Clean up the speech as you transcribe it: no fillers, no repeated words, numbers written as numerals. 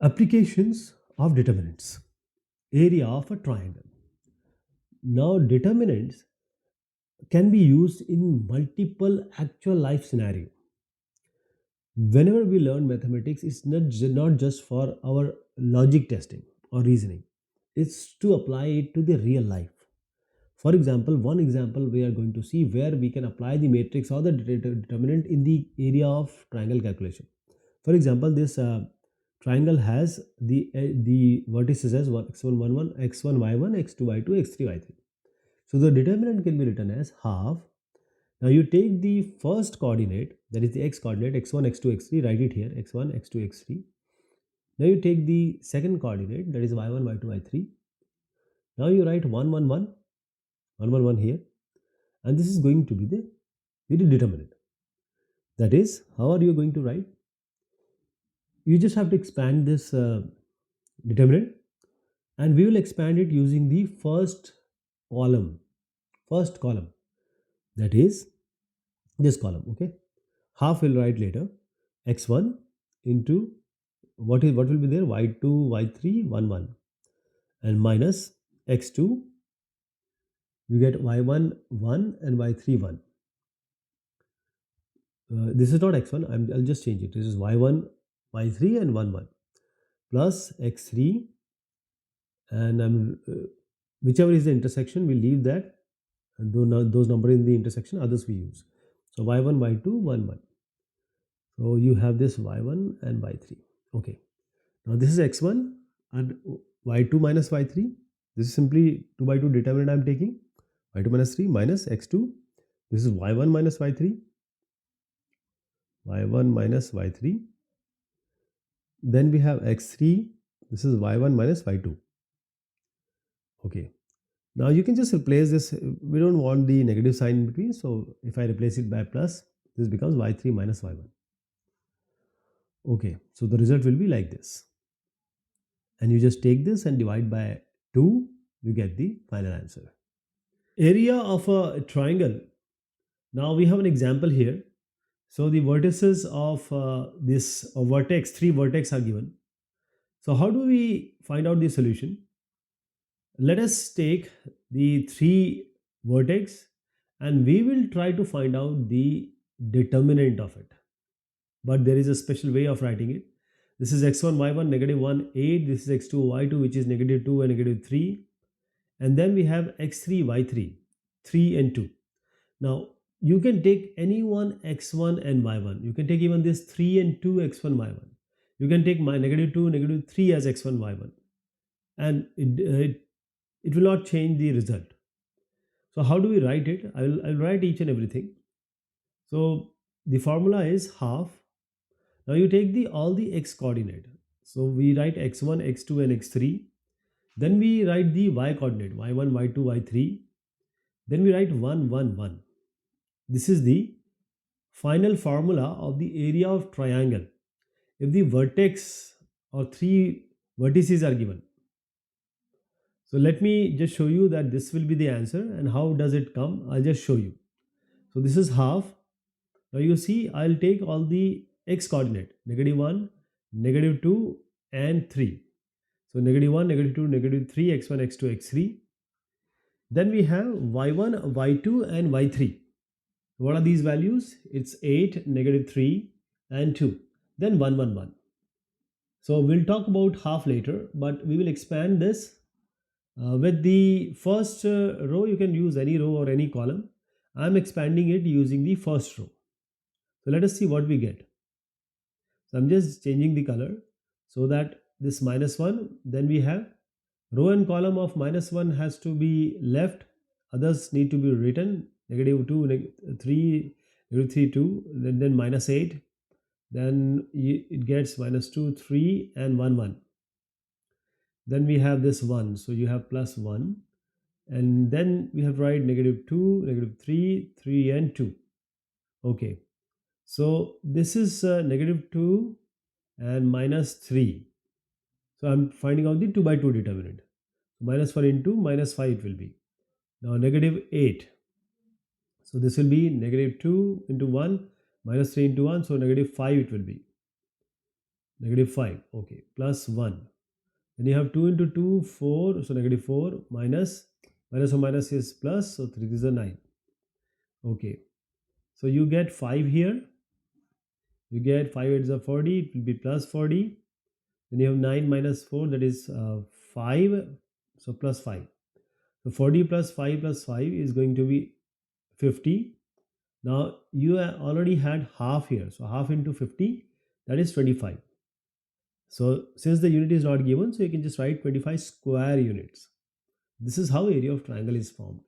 Applications of determinants. Area of a triangle. Now, determinants can be used in multiple actual life scenarios. Whenever we learn mathematics, it's not just for our logic testing or reasoning, it's to apply it to the real life. For example, one example we are going to see where we can apply the matrix or the determinant in the area of triangle calculation. For example, this triangle has the vertices as x1 1 1, x1 y1, x2 y2, x3 y3. So the determinant can be written as half. Now you take the first coordinate, that is the x coordinate, x1 x2 x3, write it here, x1 x2 x3. Now you take the second coordinate, that is y1 y2 y3. Now you write 1 1 1 1 1 1 here, and this is going to be the determinant. That is, how are you going to write? You just have to expand this determinant, and we will expand it using the column first column, that is this column. Okay, half will write later, x1 into what will be there, y2 y3 1 1, and minus x2, you get y1 1 and y3 1. This is not x1, I'll just change it. This is y1 y3 and 1 1 plus x3, and whichever is the intersection, we leave that, and those numbers in the intersection, others we use. So y1 y2 1 1. So you have this y1 and y3. Okay, now this is x1 and y2 minus y3. This is simply 2 by 2 determinant I am taking. Y2 minus 3 minus x2. This is y1 minus y3. y1 minus y3. Then we have x3. This is y1 minus y2. Okay. Now you can just replace this. We don't want the negative sign in between. So if I replace it by plus, this becomes y3 minus y1. Okay. So the result will be like this. And you just take this and divide by 2. You get the final answer. Area of a triangle. Now we have an example here. So the vertices of this vertex, 3 vertex are given. So how do we find out the solution? Let us take the 3 vertex and we will try to find out the determinant of it. But there is a special way of writing it. This is x1 y1 negative 1 8. This is x2 y2, which is negative 2 and negative 3. And then we have x3 y3, 3 and 2. Now you can take any one x1 and y1. You can take even this 3 and 2 x1 y1. You can take my negative 2 negative 3 as x1 y1, and it will not change the result. So how do we write it? I'll write each and everything. So the formula is half. Now you take all the x coordinate. So we write x1 x2 and x3. Then we write the y coordinate, y1 y2 y3. Then we write 1 1 1. This is the final formula of the area of triangle. If the vertex or 3 vertices are given. So let me just show you that this will be the answer, and how does it come? I'll just show you. So this is half. Now you see, I'll take all the x coordinate, negative 1, negative 2 and 3. So negative 1, negative 2, negative 3, x1, x2, x3. Then we have y1, y2 and y3. What are these values? It's 8, negative 3 and 2. Then 1 1 1. So we'll talk about half later, but we will expand this. With the first row, you can use any row or any column. I'm expanding it using the first row. So let us see what we get. So I'm just changing the color so that this minus 1, then we have row and column of minus 1 has to be left. Others need to be written. Negative 2, negative 3, negative 3, 2, then minus 8. Then it gets minus 2, 3 and 1, 1. Then we have this 1. So you have plus 1. And then we have to write negative 2, negative 3, 3 and 2. Okay. So this is negative 2 and minus 3. So I'm finding out the 2 by 2 determinant. Minus 1 into minus 5 it will be. Now negative 8. So this will be negative 2 into 1 minus 3 into 1. So negative 5 it will be. -5. Okay, plus 1. Then you have 2 into 2, 4. So -4 minus, minus or minus is plus. So 3 is a 9. Okay. So you get 5 here. You get 5 is a 40. It will be plus 40. Then you have 9 minus 4. That is 5. So plus 5. So 40 plus 5 is going to be 50. Now you already had half here. So half into 50, that is 25. So since the unit is not given, so you can just write 25 square units. This is how area of triangle is formed.